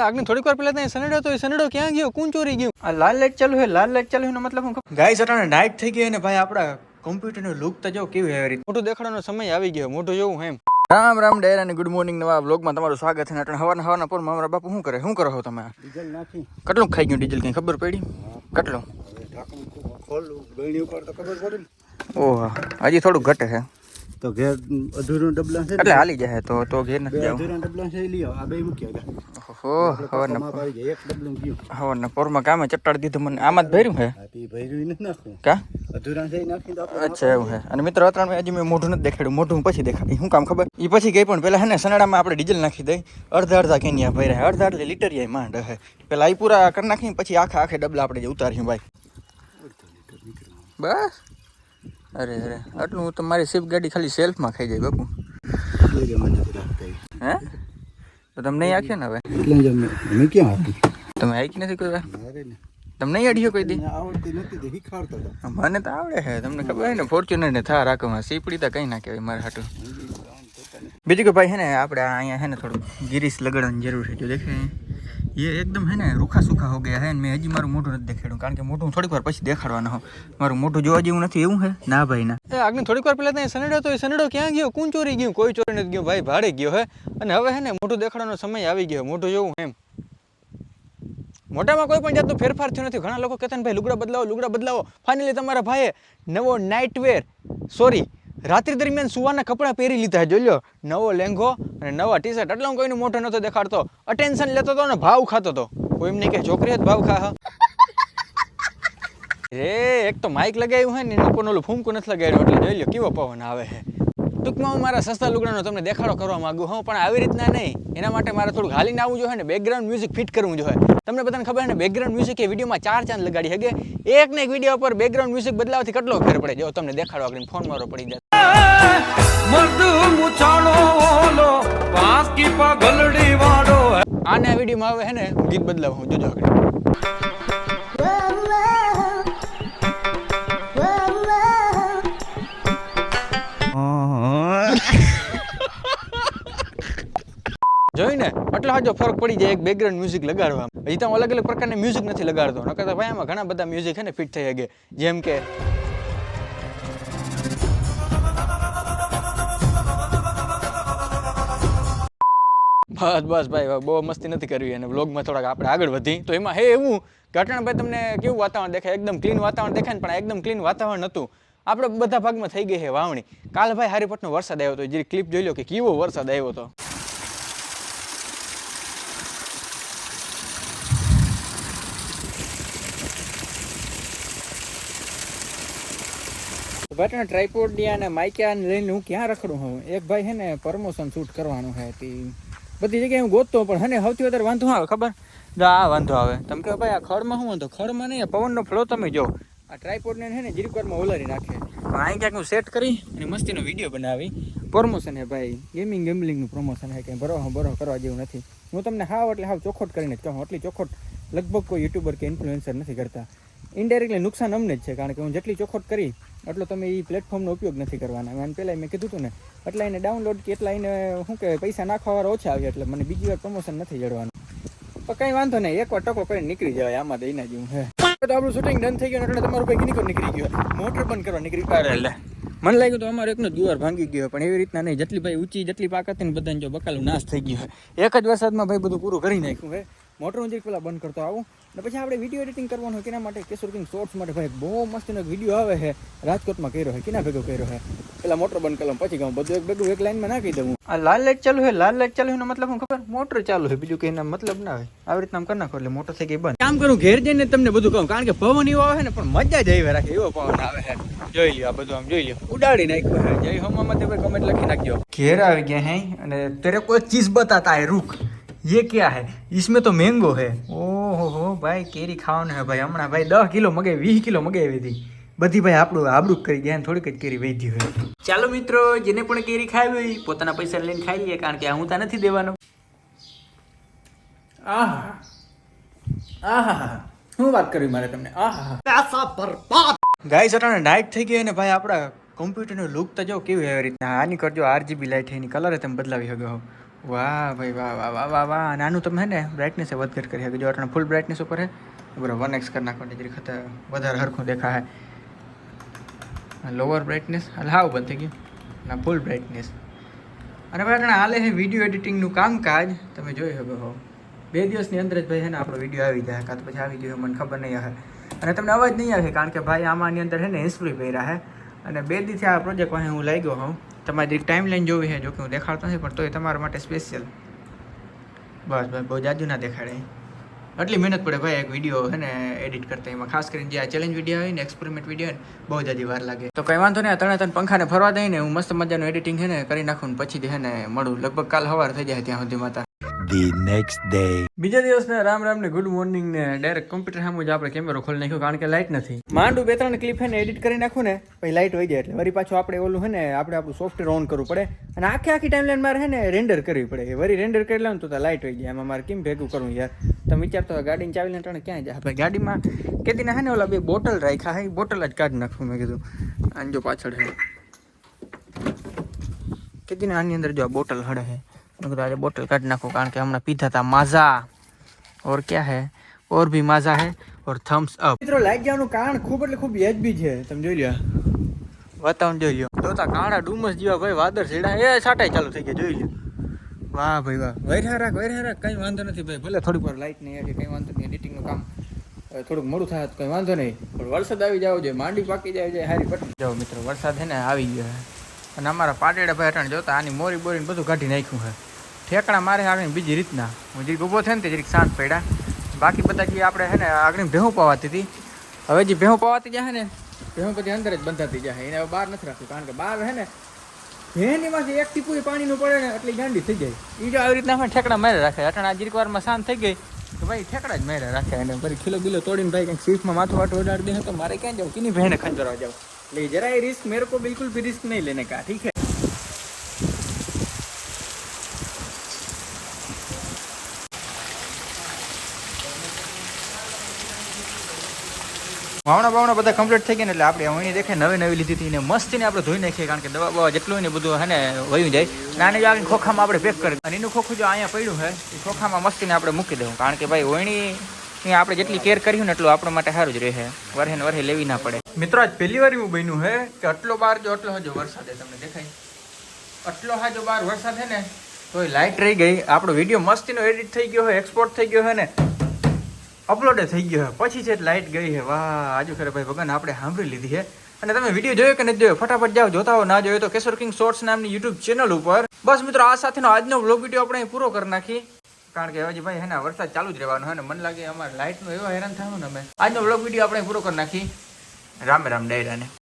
આગળ થોડીક વાર પહેલા સનેડો તો સનેડો ક્યાં ગયો? કોણ ચોરી ગયું? આ લાલ લાઈટ ચાલુ છે, લાલ લાઈટ ચાલુ છે મતલબ હું ગાઈસ અટાણે નાઈટ થઈ ગઈ ને ભાઈ આપડા કોમ્પ્યુટર નું લુક તો જો કેવું છે, મોટું દેખાડવાનો સમય આવી ગયો, મોટું જોવું એમ. રામ રામ ડેર અને ગુડ મોર્નિંગ નવા વ્લોગમાં તમારું સ્વાગત છે. અટાણે હવાના પોરમાં મારા બાપુ શું કરો છો તમે? ડીઝલ નાખી. કેટલું ખાઈ ગયું ડીઝલ? કઈ ખબર પડી? કેટલું? ઓહ હજી થોડું ઘટે છે તો ઘેર અધૂરું ડબલા છે એટલે હાલી જાય તો ઘેર નથી જાવ. અધૂરા ડબલા છે લઈ આવો. આ બે મૂકી ગયા. ઓહો હવાના એક ડબલું ગયું. હવાના પોરમાં કામે ચટાડી દીધું મને. આમાં જ ભર્યું છે આ ભર્યું નથી નાખવું કા? અધૂરા છે નાખી દો. અચ્છા એવું છે. અને મિત્રો અત્યારે હજી મેં મોઢું નથી દેખાડ્યું, મોઢું પછી દેખાડી. શું કામ ખબર? એ પછી ગઈ પણ પેલા હે ને સનાડામાં આપણે ડીઝલ નાખી દઈ. અડધા કેનિયા ભર્યા, અડધા એટલે લીટર માંડ હે. પેલા એ પૂરા કરી નાખી પછી આખે ડબલા આપણે ઉતાર્યું ભાઈ. બસ અરે આટલું તો મારી સ્વિફ્ટ ગાડી ખાલી સેલ્ફમાં ખાઈ જાય બાપુ. હે તો તમને નહીં આખ્યો ને હવે? એટલે ક્યાં આપી તમે આખી નથી કોઈ વાર? તમને નહીં અડ્યો કોઈ દી? આવડતી નથી શીખવાડતો હતો. મને તો આવડે છે, તમને ખબર હોય ને ફોર્ચ્યુનર ને થાર રાખવામાં સીપડી તો કઈ ના કહેવાય મારે હાટું. બીજું કે ભાઈ છે ને આપણે અહીંયા છે ને થોડું ગિરીશ લગાડવાની જરૂર છે. જો દેખે ये एकदम है ना रूखा सूखा हो गया है. મેં હજી મારું મોઢું નથી દેખાડ્યું કારણ કે મોઢું થોડીક વાર પછી દેખાડવાનું હો. મારું મોઢું જોવા જેવું નથી એવું હે ના ભાઈ ના. આગળ થોડીક વાર પહેલા સનેડો તો સનેડો ક્યાં ગયો? કોણ ચોરી ગયું? કોઈ ચોરી નથી ગયું ભાઈ, ભાડે ગયો હે. અને હવે હે ને મોઢું દેખાડવાનો સમય આવી ગયો, મોઢું જોવું એમ. મોટામાં કોઈ પણ જાતનો ફેરફાર થયો નથી. ઘણા લોકો કહેતા ને ભાઈ લુગડા બદલાવો. ફાઇનલી તમારા ભાઈએ નવો નાઇટ વેર સોરી રાત્રિ દરમિયાન સુવાના કપડાં પહેરી લીધા. જોઈ લો, નવો લેંઘો અને નવા ટી શર્ટ. એટલે હું કોઈનો મોઢો નતો દેખાડતો, અટેન્શન લેતો હતો ને ભાવ ખાતો હતો. કોઈ એમ નહીં કે છોકરી જ ભાવ ખા. એક તો માઇક લગાવ્યું હોય ને એનું પણ ઓલું ફૂમકું નથી લગાવ્યું એટલે જોઈ લો કેવો પવન આવે છે. ટૂંકમાં હું મારા સસ્તા લુગડાનો તમને દેખાડો કરવા માંગુ હું, પણ આવી રીતના નહીં. એના માટે મારે થોડુંક હાલીને આવવું જોઈએ ને બેકગ્રાઉન્ડ મ્યુઝિક ફિટ કરવું જોઈએ. તમને બધાને ખબર ને બેકગ્રાઉન્ડ મ્યુઝિક એ વિડીયોમાં 4 ચાંદ લગાડી શકે. એક ને એક વિડીયો પર બેકગ્રાઉન્ડ મ્યુઝિક બદલાવથી કેટલો ફેર પડે જો તમને દેખાડો આગળ ફોન મારો પડી જાય. આને આ વિડીયોમાં આવે હે ને ગીત બદલાવ હું જોજો આગળ. જોઈને એટલે હાજો ફરક પડી જાય એક બેકગ્રાઉન્ડ મ્યુઝિક લગાડવા. હજી તો અલગ અલગ પ્રકારના મ્યુઝિક નથી લગાડતો, નકર તો ભાઈ આમાં ઘણા બધા મ્યુઝિક હે ને ફિટ થઈ શકે. જેમ કે બસ ભાઈ બહુ મસ્તી નથી કરવી અને વ્લોગમાં થોડાક આપણે આગળ વધી તો એમાં હે એવું ઘટણ ભાઈ તમને કેવું વાતાવરણ દેખાય? એકદમ ક્લીન વાતાવરણ દેખાય ને પણ એકદમ ક્લીન વાતાવરણ નહોતું. આપણે બધા ભાગમાં થઈ ગઈ છે વાવણી. કાલ ભાઈ હારીપટનો વરસાદ આવ્યો હતો. જે ક્લિપ જોઈ લો કે કેવો વરસાદ આવ્યો હતો. બટ ટ્રાયપોડ અને માઇકા લઈને હું ક્યાં રખડું હું? એક ભાઈ છે ને પ્રમોશન શૂટ કરવાનું છે તે બધી જગ્યાએ હું ગોતતો પણ હે સૌથી વધારે વાંધો આવે ખબર? આ વાંધો આવે તમે કહો ભાઈ આ ખડમાં શું વાંધો? ખડમાં નહીં, પવનનો ફ્લો તમે જો. આ ટ્રાયપોડને છે ને જીરીક વારમાં ઓલારી નાખે. પણ અહીં ક્યાંક હું સેટ કરી અને મસ્તીનો વિડીયો બનાવી. પ્રમોશન હે ભાઈ, ગેમિંગનું પ્રમોશન હે, કંઈ બરો કરવા જેવું નથી. હું તમને એટલે હાવ ચોખોટ કરીને જ કહું. એટલી ચોખોટ લગભગ કોઈ યુટ્યુબર કે ઇન્ફ્લુએન્સર નથી કરતા. ઇનડાયરેક્ટલી નુકસાન અમને જ છે કારણ કે હું જેટલી ચોખોટ કરી એટલો તમે એ પ્લેટફોર્મનો ઉપયોગ નથી કરવાના. અને પહેલાં મેં કીધું હતું ને એટલા એને ડાઉનલોડ કે એટલા એને શું કહેવાય પૈસા નાખવાવાળા ઓછા આવ્યા એટલે મને બીજી વાર પ્રમોશન નથી જડવાનું. પણ કંઈ વાંધો નહીં, એકવાર ટકો કરીને નીકળી જવાય આમાં તો એના જેવું હે. તો આપણું શૂટિંગ ડન થઈ ગયું એટલે તમારું ભાઈ નીકળી ગયો, મોટર બંધ કરવા નીકળી પાડે. એટલે મને લાગ્યું તો અમારો એકનો જુવાર ભાંગી ગયો પણ એવી રીતના નહીં. જેટલી ભાઈ ઊંચી જેટલી પાકત ને બધાને જો બકાલું નાશ થઈ ગયું. એક જ વરસાદમાં ભાઈ બધું પૂરું કરી નાખ્યું હે. મોટર હું પેલા બંધ કરતો આવું ને પછી આપણે વિડીયો એડિટિંગ કરવાનું હોય. કેના માટે? કેશોર કિંગ શોર્ટ્સ માટે ભાઈ બહુ મસ્તીનો એક વિડીયો આવે છે. રાજકોટમાં કર્યો છે. કેના ભેગો કર્યો છે? પેલા મોટર બંધ કરલો પછી કહું બધું એક લાઈનમાં નાખી દઉં. આ લાલ લાઈટ ચાલુ છે, લાલ લાઈટ ચાલુ એનો મતલબ હું ખબર? મોટર ચાલુ છે, બીજું કંઈ મતલબ ના હોય. આવી રીતના આમ કરી નાખો એટલે મોટર થઈ ગઈ બંધ. કામ કરું ઘેર જઈને તમને બધું કહું કારણ કે પવન એવો આવે ને પણ મજા જ આવી રાખે એવો પવન આવે છે. જોઈ લ્યો આ બધું આમ જોઈ લ્યો ઉડાડી નાખ્યું છે. જય હોમાં તે કમેન્ટ લખી નાખજો. ઘેર આવી ગયા હે અને તેરે કોઈ ચીઝ બતાતા હે રૂક. ये क्या है? इसमें तो मैंगो है. ओहो हो भाई केरी ખાવાનું હે ભાઈ. હમણાં ભાઈ 10 કિલો મગાવી 20 કિલો મગાવી હતી બધી ભાઈ આપણું આબરૂ કરી ગયા ને થોડીક જ કેરી વધી હોય. ચાલો મિત્રો જેને પણ કેરી ખાવી હોય પોતાના પૈસા લઈને ખાઈ લઈએ કારણ કે હું તો નથી દેવાનો. આહા શું વાત કરવી મારે તમને. આહા પૈસા બરબાદ. ગાઈસ અટાણે નાઈટ થઈ ગઈ ને ભાઈ આપણા કોમ્પ્યુટરનો લુક તો જો કેવું એવી રીતના. આની કરજો RGB લાઇટ એની કલર તમે બદલાવી શકો. વાહ ભાઈ વાહ વાહ વાહ વાહ વાહ નાનું તમે હે ને બ્રાઇટનેસ એ વધઘટ કરી શકે જો આપણે ફૂલ બ્રાઇટનેસ ઉપર હે બરાબર 1x કરી નાખવાની જરી ખતર વધારે હરખું દેખાય લોઅર બ્રાઇટનેસ હાલ હાવ બંધ થઈ ગયું ના ફૂલ બ્રાઇટનેસ અને ભાઈ હાલે છે વિડીયો એડિટિંગનું કામકાજ તમે જોઈ શકો હો 2 દિવસની અંદર જ ભાઈ છે ને આપણો વિડીયો આવી જાય કાં તો પછી આવી ગયો મને ખબર નહીં હશે અને તમને અવાજ નહીં આવે કારણ કે ભાઈ આમાંની અંદર છે ને ઇન્સ્પ્રી પહેર્યા છે અને 2 દિવસથી આ પ્રોજેક્ટ પાસે હું લાગ્યો હોઉં તમારી ટાઈમ લાઈન જોવી છે જો કે હું દેખાડતો નથી પણ તોય તમારા માટે સ્પેશિયલ બસ ભાઈ બહુ જાજુ ના દેખાડે એટલી મહેનત પડે ભાઈ એક વિડીયો છે ને એડિટ કરતા એમાં ખાસ કરીને જે આ ચેલેન્જ વિડીયો હોય ને એક્સપેરિમેન્ટ વિડીયો હોય ને બહુ જાજી વાર લાગે તો કંઈ વાંધો નહીં ત્રણે પંખાને ફરવા દઈને હું મસ્ત મજાનું એડિટિંગ છે ને કરી નાખું ને પછી છે ને મળું લગભગ કાલ સવાર થઈ જાય ત્યાં સુધી માતા The next day. બીજા દિવસને રામ રામ ને ગુડ મોર્નિંગ ને ડાયરેક્ટ કોમ્પ્યુટર સામે જ આપણે કેમેરો ખોલી નાખ્યો કારણ કે લાઇટ નથી માંડું 2-3 ક્લિપ છે ને એડિટ કરી નાખું ને પછી લાઇટ વહી જાય એટલે વળી પાછું આપણે ઓલું છે ને આપણે આપણું સોફ્ટવેર ઓન કરવું પડે અને આખી ટાઈમલાઈન મારે છે ને રેન્ડર કરવી પડે વળી રેન્ડર કરી લઉં તો લાઇટ વહી જાય એમાં મારે કેમ ભેગું કરવું યાર તમે વિચારતો ગાડીને ચાવીને ટાણે ક્યાં જાય ભાઈ ગાડીમાં કેદીના છે ને ઓલા 2 બોટલ રાખ્યા છે બોટલ જ કાઢી નાખવું મેં કીધું આને જો પાછળ છે કેદીના આની અંદર જો બોટલ હડે છે आज बोतल काट नाखो कारण के हमने पीधा था माजा और क्या है और भी माजा है और थम्स अप मित्रों लाइट जाવાનું કારણ ખૂબ એટલે ખૂબ એચબી છે તમે જોઈ લ્યો વાતાવરણ જોઈ લ્યો તો તા કાળા ડુમસ જેવા ભાઈ વાદળ છેડા એ છાટાઈ ચાલુ થઈ ગયા જોઈ લ્યો વાહ ભાઈ વાહ વૈરા રાખ કઈ વાંધો નથી ભાઈ ભલે થોડીક વાર લાઈટ નહીં આવે કઈ વાંધો નહીં એડિટિંગ નું કામ થોડુંક મોડું થાય તો કઈ વાંધો નહીં પણ વરસાદ આવી જાવ જોઈએ માંડી પાકી જાય હારી પટી જાવ મિત્રો વરસાદ છે ને આવી ગયો છે અને અમારા પાટેડા ભાઈ અટાણ જોતા આની મોરી બોરીને બધું કાઢી નાખ્યું છે ઠેકડા મારે આગળ બીજી રીતના હું જરીક ઊભો થયો ને તે જરીક શાંત પડ્યા બાકી બધા જે આપણે છે ને આગળ ભેહું પવાતી હતી હવે જે ભેહું પવાતી જાય ને ભેહું બધી અંદર જ બંધાતી જાય એને હવે બહાર નથી રાખતું કારણ કે બહાર છે ને ભેની માંથી એક ટીપું પાણીનું પડે ને એટલી ગાંડી થઈ જાય એ જો આવી રીતના ઠેકડા મારે રાખે અટાણ આ જરીક વારમાં શાંત થઈ ગઈ તો ભાઈ ઠેકડા જ મારે રાખે અને ફરી ખીલો બિલો તોડીને ભાઈ કંઈક સ્વીફમાં માથું વાટું ઉડાડી દે તો મારે ક્યાં જાઉં કિની બહેને ખંજરવા જાઉં એટલે જરા એ रिस्क मेरे को बिल्कुल भी रिस्क नहीं लेने का ठीक है વાવણા બધા કમ્પ્લીટ થઈ ગયા ને એટલે આપણે અહીં દેખાય નવી લીધી હતી ને મસ્તીને આપણે ધોઈ નાખીએ કારણ કે દવા બવા જેટલું હોય ને બધું હે ને વયું જાય નાની જ આગળ ખોખામાં આપણે પેક કરી અને એનું ખોખું જો અહીંયા પડ્યું છે એ ખોખામાં મસ્તીને આપણે મૂકી દેવું કારણ કે ભાઈ ઓયણી આપણે જેટલી કેર કર્યું ને એટલું આપણા માટે સારું જ રહે વરહે ને વરહે લેવી ના પડે મિત્રો આજ પહેલી વાર એવું બન્યું છે કે આટલો બાર જો આટલો હજો વરસાદ તમને દેખાય આટલો હાજો બાર વરસાદ છે ને તો લાઇટ રહી ગઈ આપણો વિડીયો મસ્તીનો એડિટ થઈ ગયો હોય એક્સપોર્ટ થઈ ગયો હોય ને અપલોડ થઈ ગયો પછી છે લાઇટ ગઈ છે વાહ આજુ ખરે ભાઈ ભગવાન આપણે સાંભળી લીધી છે અને તમે વિડીયો જોયો કે નથી જોયો ફટાફટ જાઓ જોતા હો ના જોયો તો કેશોર કિંગ શોર્ટ્સ નામની યુટ્યુબ ચેનલ ઉપર બસ મિત્રો આ સાથેનો આજનો વ્લોગ વિડીયો આપણે પૂરો કરી નાખી કારણ કે હજી ભાઈ હે ને વરસાદ ચાલુ જ રહેવાનો હે ને મને લાગે અમારે લાઇટનું એવો હેરાન થવાનું ને અમે આજનો વ્લોગ વિડીયો આપણે પૂરો કરી નાખી રામ રામ ડાયરાને